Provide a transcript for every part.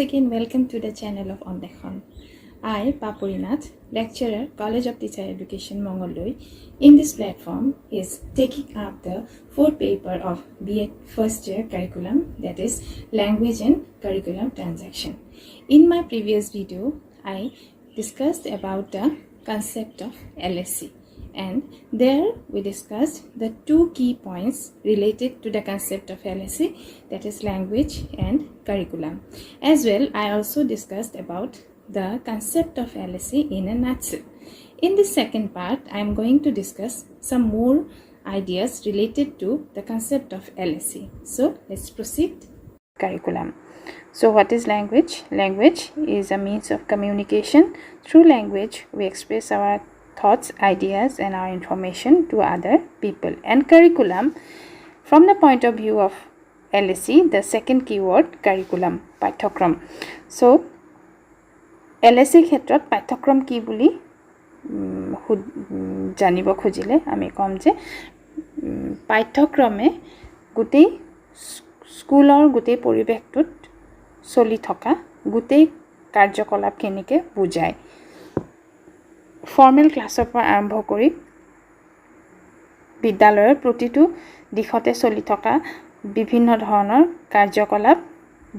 again, welcome to the channel of Ondekhan. I, Papurinath, lecturer, College of Teacher Education, Mongoloi, in this platform is taking up the fourth paper of B.Ed first year curriculum, that is Language and Curriculum Transaction. In my previous video, I discussed about the concept of LSC. And there we discussed the two key points related to the concept of LSC, that is language and curriculum. As well, I also discussed about the concept of LSC in a nutshell. In the second part, I am going to discuss some more ideas related to the concept of LSC. So let's proceed. Curriculum. So what is language? Language is a means of communication. Through language, we express our thoughts, ideas, and our information to other people. And curriculum, from the point of view of LSC, the second keyword, curriculum, paithokram. So, LSC ক্ষেত্ৰত পাঠ্যক্ৰম কি বুলি জানিব খুজিলে আমি কম যে পাঠ্যক্ৰমে গোটেই স্কুলৰ গোটেই পৰিৱেশটোত চলি থকা গোটেই কাৰ্যকলাপখিনিকে বুজায় ফৰ্মেল ক্লাছৰ পৰা আৰম্ভ কৰি বিদ্যালয়ৰ প্ৰতিটো দিশতে চলি থকা বিভিন্ন ধৰণৰ কাৰ্যকলাপ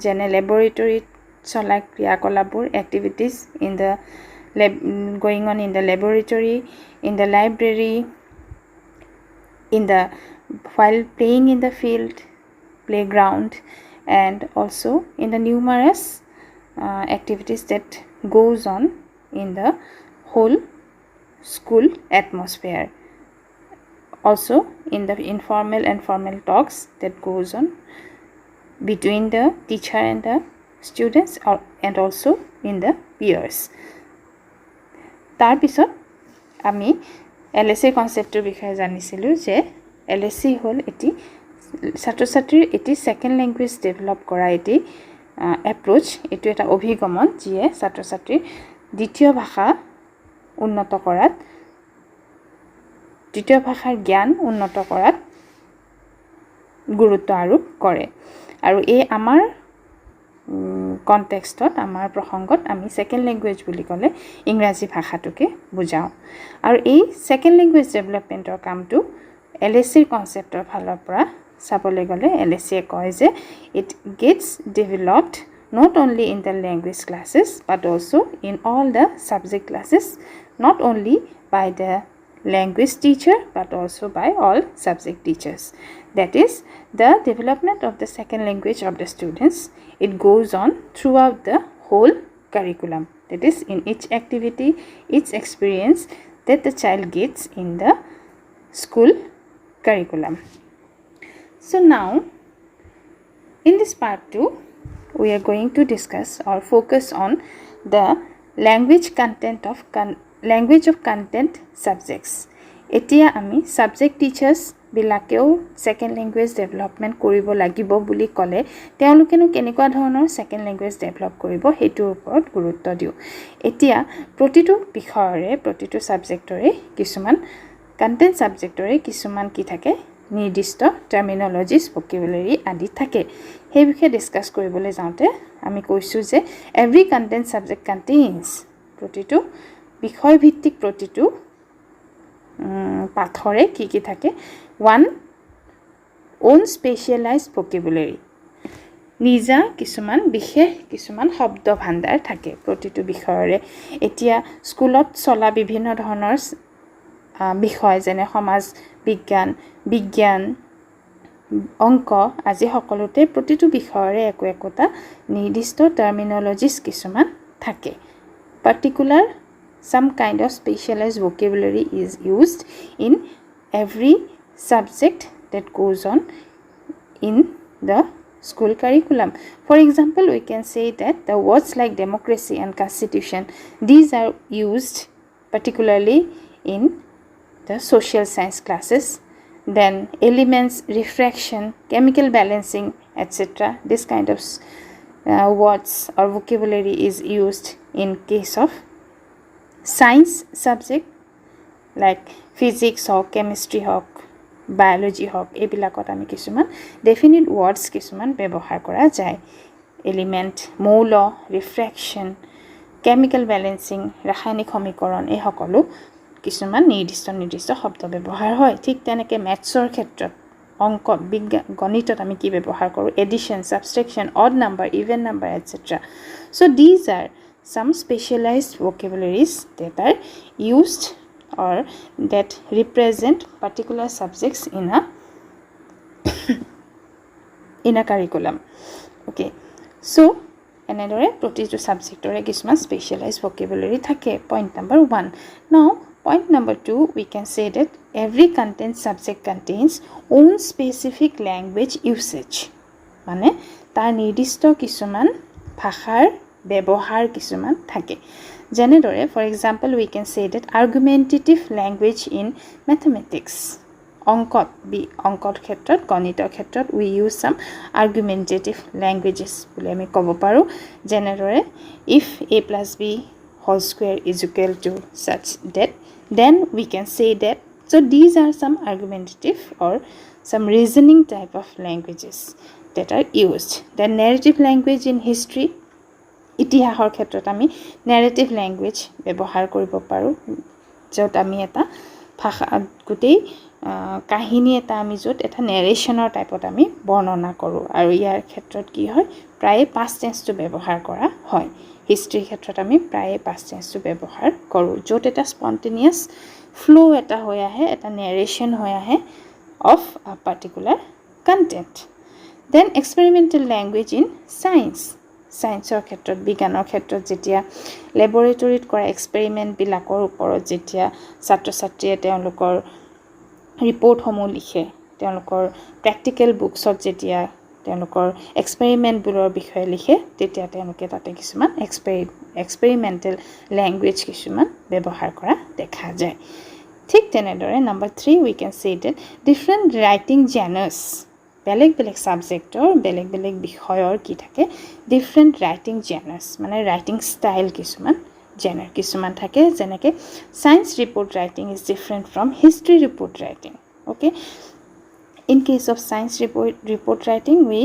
যেনে ল্যাবৰেটৰীত চলা ক্ৰিয়াকলাপবোৰ activities in the going on in the laboratory, in the library, while playing in the field, playground, and also in the numerous activities that goes on in the whole school atmosphere. Also in the informal and formal talks that goes on between the teacher and the students and also in the peers. তাৰ পিছত আমি LSC কনসেপ্টৰ বিষয়ে জানিছিলো যে LSC হল এটি ছাত্ৰ-ছাত্ৰীৰ এটি second language develop কৰা এটি এপ্ৰোচ এটো এটা অভিগমন যিয়ে ছাত্ৰ-ছাত্ৰীৰ দ্বিতীয় ভাষা উন্নত কৰাত দ্বিতীয় ভাষাৰ জ্ঞান উন্নত কৰাত গুৰুত্ব আৰোপ কৰে আৰু এই আমাৰ কনটেক্সটত আমাৰ প্ৰসংগত আমি সেকেন্ড ল্যাঙ্গুৱেজ বুলি ক'লে ইংৰাজী ভাষাটোকে বুজাও আৰু এই সেকেন্ড ল্যাঙ্গুৱেজ ডেভেলপমেন্টৰ কামটো LSC কনসেপ্টৰ ফালৰ পৰা চাবলৈ গ'লে LSC কয় যে it gets developed not only in the language classes but also in all the subject classes, not only by the language teacher but also by all subject teachers. That is, the development of the second language of the students, it goes on throughout the whole curriculum. That is, in each activity, each experience that the child gets in the school curriculum. So now, in this part 2, we are going to discuss or focus on the language of content subjects. এতিয়া আমি subject teachers বিলাকেও second language development কৰিব লাগিব বুলি ক'লে তেওঁলোকেনো কেনেকুৱা ধৰণৰ second language develop কৰিব হেতুৰ ওপৰত গুৰুত্ব দিও এতিয়া প্ৰতিটো বিষয়ৰে প্ৰতিটো সাবজেক্টৰে কিছুমান কন্টেন্ট সাবজেক্টৰে কিছুমান কি থাকে নিৰ্দিষ্ট টাৰ্মিনোলজিজ ভোকেবুলাৰি আদি থাকে সেই বিষয়ে ডিসকাস কৰিবলৈ যাওঁতে আমি কৈছো যে এভৰি কন্টেন্ট সাবজেক্ট কন্টেইনস প্ৰতিটো বিষয় ভিত্তিক প্ৰতিটো পাঠৰে কি থাকে one own specialized vocabulary নিজা কিছুমান বিশেষ কিছুমান শব্দ ভাণ্ডাৰ থাকে প্ৰতিটো বিষয়ৰে এতিয়া স্কুলত চলা বিভিন্ন ধৰণৰ বিষয় যেনে সমাজ বিজ্ঞান অংক আজি সকলোতে প্ৰতিটো বিষয়ৰে একোটা নিৰ্দিষ্ট টাৰ্মিনোলজিজ কিছুমান থাকে particular some kind of specialized vocabulary is used in every subject that goes on in the school curriculum. For example, we can say that the words like democracy and constitution, these are used particularly in the social science classes. Then elements, refraction, chemical balancing, etc. This kind of words or vocabulary is used in case of science subject like physics or chemistry or biology হক এবিলাকত আমি কিছুমান definite ওয়ার্ডস কিছুমান ব্যৱহাৰ কৰা যায় element মৌল reflection chemical balancing ৰাসায়নিক সমীকৰণ এই সকলো কিছুমান নিৰ্দিষ্ট শব্দ ব্যৱহাৰ হয় ঠিক তেনেকৈ মেথছৰ ক্ষেত্ৰত অংক বিজ্ঞান গণিতত আমি কি ব্যৱহাৰ কৰোঁ addition subtraction odd number even number etcetera so these are some specialized vocabularies that are used or that represent particular subjects in a curriculum. Okay, so another প্ৰতিটো সাবজেক্টৰে কিছুমান specialized vocabulary থাকে point number 1. Now point number 2 we can say that every content subject contains own specific language usage মানে তাৰ নিৰ্দিষ্ট কিছুমান ভাষাৰ ব্যৱহাৰ কিছুমান থাকে যেনেদৰে for example we can say that argumentative language in mathematics অংকত ক্ষেত্ৰত গণিতৰ ক্ষেত্ৰত we use some argumentative languages বুলি আমি ক'ব পাৰো যেনেদৰে if a plus b whole square is equal to such that then we can say that so these are some argumentative or some reasoning type of languages that are used then narrative language in history ইতিহাসৰ ক্ষেত্ৰত আমি narrative language ব্যৱহাৰ কৰিব পাৰো য'ত আমি এটা ভাষা গুটেই কাহিনী এটা আমি য'ত এটা নেৰেশনৰ টাইপত আমি বৰ্ণনা কৰো আৰু ইয়াৰ ক্ষেত্ৰত কি হয় প্ৰায় পাষ্ট টেন্সটো ব্যৱহাৰ কৰা হয় হিষ্ট্ৰীৰ ক্ষেত্ৰত আমি প্ৰায় পাষ্ট টেন্সটো ব্যৱহাৰ কৰো য'ত এটা স্পন্টেনিয়াস ফ্লো এটা হৈ আহে এটা নেৰেশন হৈ আহে of a particular content then experimental language in science সায়েন্সৰ ক্ষেত্ৰত বিজ্ঞানৰ ক্ষেত্ৰত যেতিয়া ল্যাবৰেটৰীত কৰা এক্সপেৰিমেন্ট বিলাকৰ ওপৰত যেতিয়া ছাত্ৰ ছাত্ৰীয়ে তেওঁলোকৰ ৰিপৰ্ট সমূহ লিখে তেওঁলোকৰ প্ৰ্যাকটিক্যাল বুকছত যেতিয়া তেওঁলোকৰ এক্সপেৰিমেন্টবোৰৰ বিষয়ে লিখে তেতিয়া তেওঁলোকে তাতে কিছুমান এক্সপেৰিমেন্টাল ল্যাঙ্গুৱেজ কিছুমান ব্যৱহাৰ কৰা দেখা যায় ঠিক তেনেদৰে number 3 we can say that different writing genres বেলেগ সাবজেক্টৰ বেলেগ বিষয়ৰ কি থাকে ডিফাৰেন্ট ৰাইটিং জেনাৰ্স মানে ৰাইটিং ষ্টাইল কিছুমান জেনাৰ কিছুমান থাকে যেনেকে science report writing is different from history report writing okay in case of science report writing we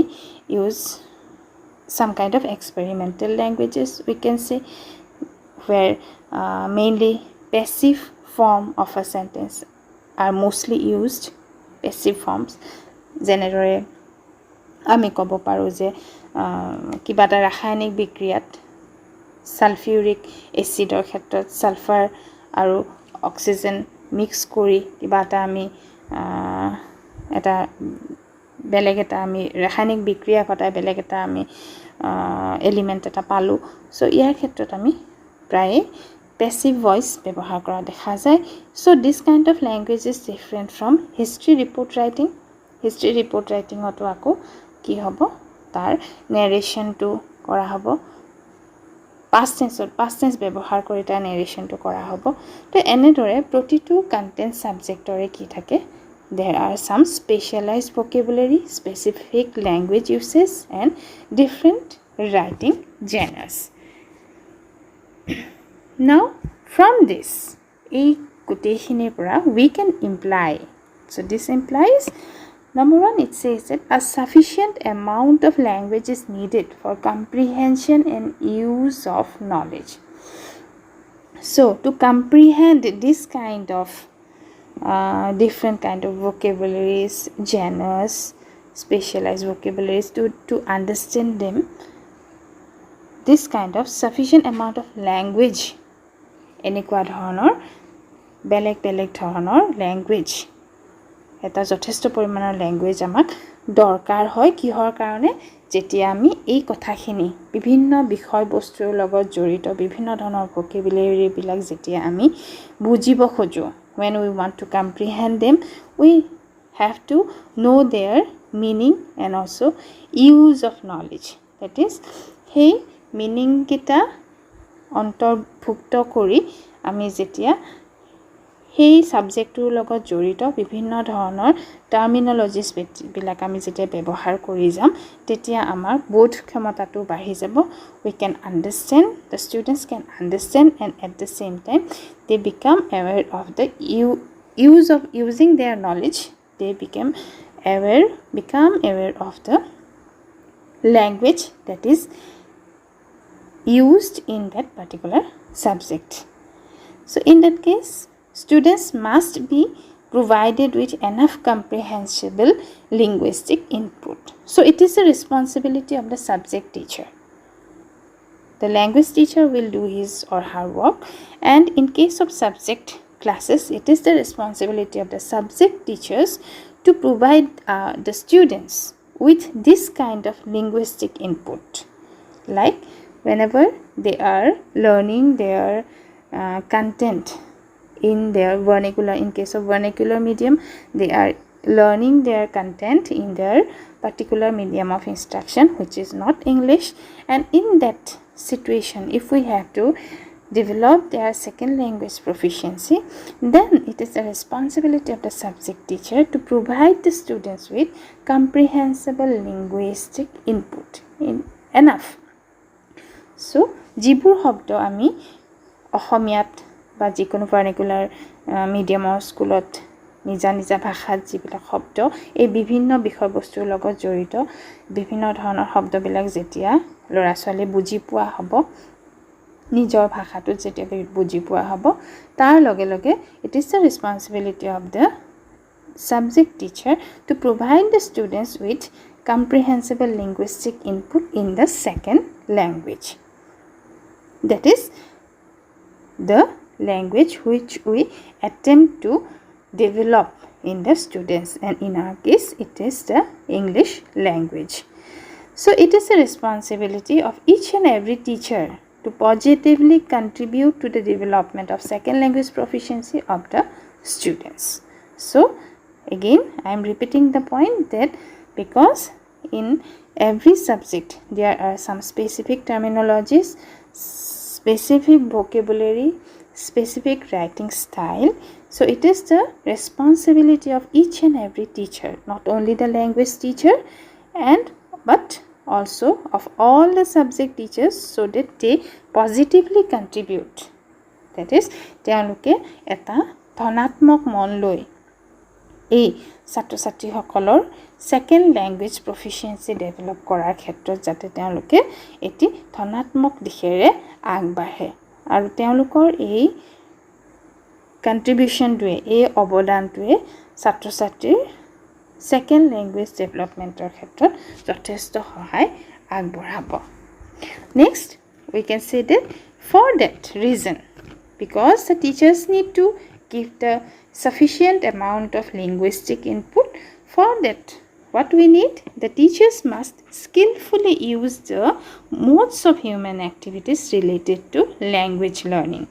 use some kind of experimental languages we can say where mainly passive form of a sentence are mostly used passive forms যেনেদৰে আমি ক'ব পাৰো যে কিবা এটা ৰাসায়নিক বিক্ৰিয়াত সালফিউৰিক এসিডৰ ক্ষেত্ৰত sulphur আৰু অক্সিজেন মিক্স কৰি কিবা এটা আমি এটা বেলেগ এটা আমি ৰাসায়নিক বিক্ৰিয়া ঘটাই বেলেগ এটা আমি এলিমেন্ট এটা পালো সো ইয়াৰ ক্ষেত্ৰত আমি প্ৰায় passive voice ব্যৱহাৰ কৰা দেখা যায় so this kind of language is different from history report writing history report writing হতো আকো কি হ'ব তাৰ narration to কৰা হ'ব past tense ব্যৱহাৰ কৰি তাৰ narration to কৰা হ'ব তো এনেদৰে প্ৰতিটো content subjectৰে কি থাকে there are some specialized vocabulary specific language uses and different writing genres now from this এই গোটেইখিনিৰ পৰা we can imply so this implies number 1 it says that a sufficient amount of language is needed for comprehension and use of knowledge so to comprehend this kind of different kind of vocabularies genres specialized vocabularies to understand them this kind of sufficient amount of language এনেকুৱা ধৰণৰ বেলেগ ধৰণৰ language এটা যথেষ্ট পৰিমাণৰ language আমাক দৰকাৰ হয় কিহৰ কাৰণে যেতিয়া আমি এই কথাখিনি বিভিন্ন বিষয়বস্তুৰ লগত জড়িত বিভিন্ন ধৰণৰ ভোকেবুলাৰী বিলাক যেতিয়া আমি বুজিব খোজো when we want to comprehend them we have to know their meaning and also use of knowledge that is hey meaning kita অন্তৰ্ভুক্ত কৰি আমি যেতিয়া সেই সাবজেক্টৰ লগত জড়িত বিভিন্ন ধৰণৰ টাৰ্মিনোলজিস বিলাক আমি যেতিয়া ব্যৱহাৰ কৰি যাম তেতিয়া আমাৰ বোধ ক্ষমতাটো বাঢ়ি যাব we can understand the students can understand and at the same time they become aware of the use of using their knowledge they become aware of the language that is used in that particular subject. So in that case, students must be provided with enough comprehensible linguistic input. So it is the responsibility of the subject teacher. The language teacher will do his or her work, and in case of subject classes, it is the responsibility of the subject teachers to provide the students with this kind of linguistic input. Like whenever they are learning their content in their vernacular, in case of vernacular medium, they are learning their content in their particular medium of instruction, which is not English, and in that situation, if we have to develop their second language proficiency, then it is the responsibility of the subject teacher to provide the students with comprehensible linguistic input in enough. So যিবোৰ শব্দ আমি অসমীয়াত বা যিকোনো ভাৰ্নিকুলাৰ মিডিয়ামৰ স্কুলত নিজা নিজা ভাষাত যিবিলাক শব্দ এই বিভিন্ন বিষয়বস্তুৰ লগত জড়িত বিভিন্ন ধৰণৰ শব্দবিলাক যেতিয়া ল'ৰা ছোৱালী বুজি পোৱা হ'ব, নিজৰ ভাষাটোত যেতিয়া বুজি পোৱা হ'ব, তাৰ লগে লগে it is the responsibility of the subject teacher to provide the students with comprehensible linguistic input in the second language. That is the language which we attempt to develop in the students, and in our case it is the English language. So it is the responsibility of each and every teacher to positively contribute to the development of second language proficiency of the students. So again I am repeating the point that because in every subject there are some specific terminologies, specific vocabulary, specific writing style. So it is the responsibility of each and every teacher, not only the language teacher but also of all the subject teachers, so that they positively contribute. That is, তেওঁলোকে এটা ধনাত্মক মন লৈ এই ছাত্ৰ ছাত্ৰীসকলৰ second language proficiency develop কৰাৰ ক্ষেত্ৰত যাতে তেওঁলোকে এটি ধনাত্মক দিশেৰে আগবাঢ়ে আৰু তেওঁলোকৰ এই কন্ট্ৰিবিউশনটোৱে এই অৱদানটোৱে ছাত্ৰ ছাত্ৰীৰ সেকেন্ড ল্যাঙ্গুৱেজ ডেভেলপমেন্টৰ ক্ষেত্ৰত যথেষ্ট সহায় আগবঢ়াব. Next, we can say that for that reason, because the teachers need to give the sufficient amount of linguistic input, for that what we need, the teachers must skillfully use the modes of human activities related to language learning.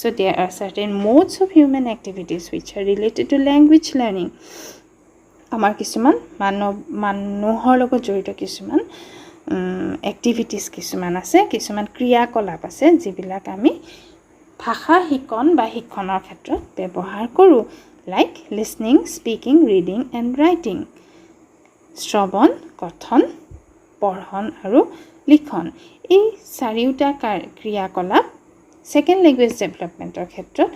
So there are certain modes of human activities which are related to language learning. আমাৰ কিছুমান মানুহৰ লগত জড়িত কিছুমান activities কিছুমান আছে, কিছুমান ক্ৰিয়াকলাপ আছে যিবিলাক আমি ভাষা শিকন বা শিক্ষণৰ ক্ষেত্ৰত ব্যৱহাৰ কৰোঁ, like listening, speaking, reading and writing. শ্ৰৱণ, কথন, পঢ়ন আৰু লিখন, এই চাৰিওটা ক্ৰিয়াকলাপ সেকেন্ড ল্যাঙ্গুৱেজ ডেভেলপমেন্টৰ ক্ষেত্ৰত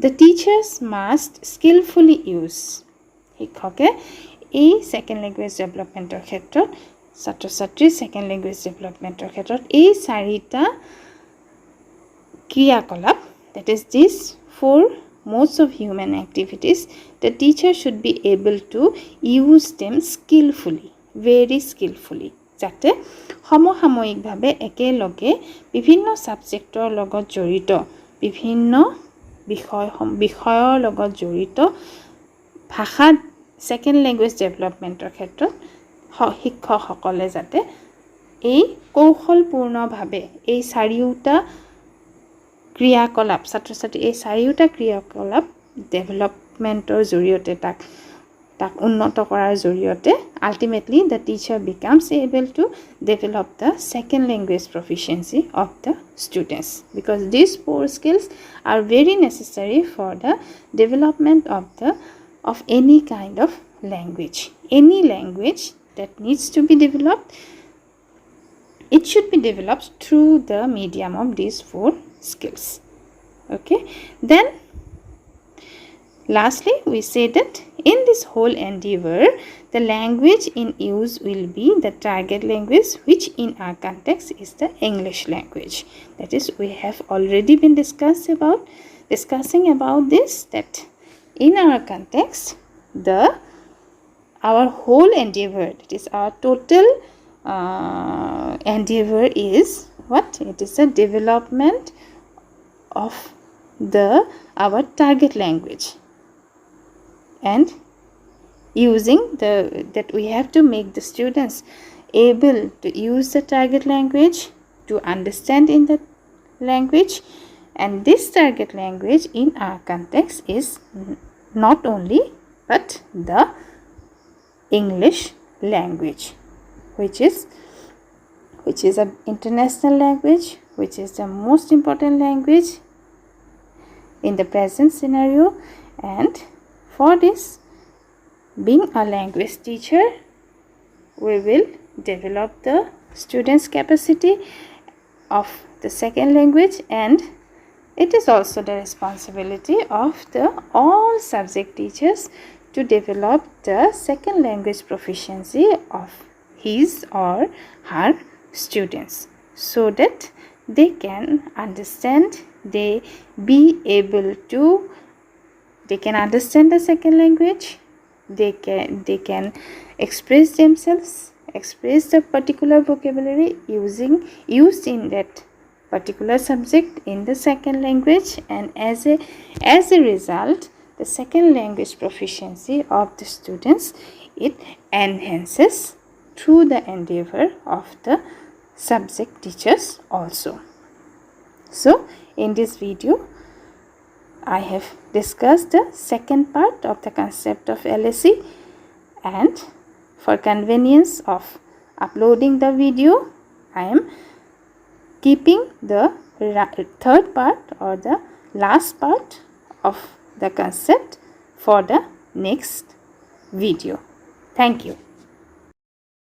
the teachers must skillfully use. শিক্ষকে এই সেকেন্ড ল্যাঙ্গুৱেজ ডেভেলপমেন্টৰ ক্ষেত্ৰত ছাত্ৰ ছাত্ৰীৰ সেকেন্ড ল্যাঙ্গুৱেজ ডেভেলপমেন্টৰ ক্ষেত্ৰত এই চাৰিটা ক্ৰিয়াকলাপ, that is these four modes of human activities, the teacher should be able to use them skillfully, very skillfully, যাতে সমসাময়িকভাৱে একেলগে বিভিন্ন সাবজেক্টৰ লগত জড়িত বিভিন্ন বিষয়ৰ লগত জড়িত ভাষা সেকেন্ড ল্যাঙ্গুৱেজ ডেভেলপমেন্টৰ ক্ষেত্ৰত শিক্ষকসকলে যাতে এই কৌশলপূৰ্ণভাৱে এই চাৰিওটা ক্ৰিয়াকলাপ ছাত্ৰ ছাত্ৰী এই চাৰিওটা ক্ৰিয়াকলাপ ডেভেলপমেন্টৰ জৰিয়তে তাক উন্নত কৰাৰ জৰিয়তে ultimately the teacher becomes able to develop the second language proficiency of the students, because these four skills are very necessary for the development of any kind of language. Any language that needs to be developed, it should be developed through the medium of these four skills. Okay, then Lastly, we say that in this whole endeavor, the language in use will be the target language, which in our context is the English language. That is, we have already been discussing about this, that in our context, our whole endeavor, that is our total endeavor is what? It is a development of our target language, and using that we have to make the students able to use the target language, to understand in the language, and this target language in our context is not only but the English language, which is an international language, which is the most important language in the present scenario. And for this, being a language teacher, we will develop the students' capacity of the second language, and it is also the responsibility of all subject teachers to develop the second language proficiency of his or her students, so that they can understand, they can understand the second language, they can express themselves, express the particular vocabulary used in that particular subject in the second language, and as a result, the second language proficiency of the students, it enhances through the endeavor of the subject teachers also. So in this video, I have discussed the second part of the concept of LSE, and for convenience of uploading the video, I am keeping the third part or the last part of the concept for the next video. Thank you.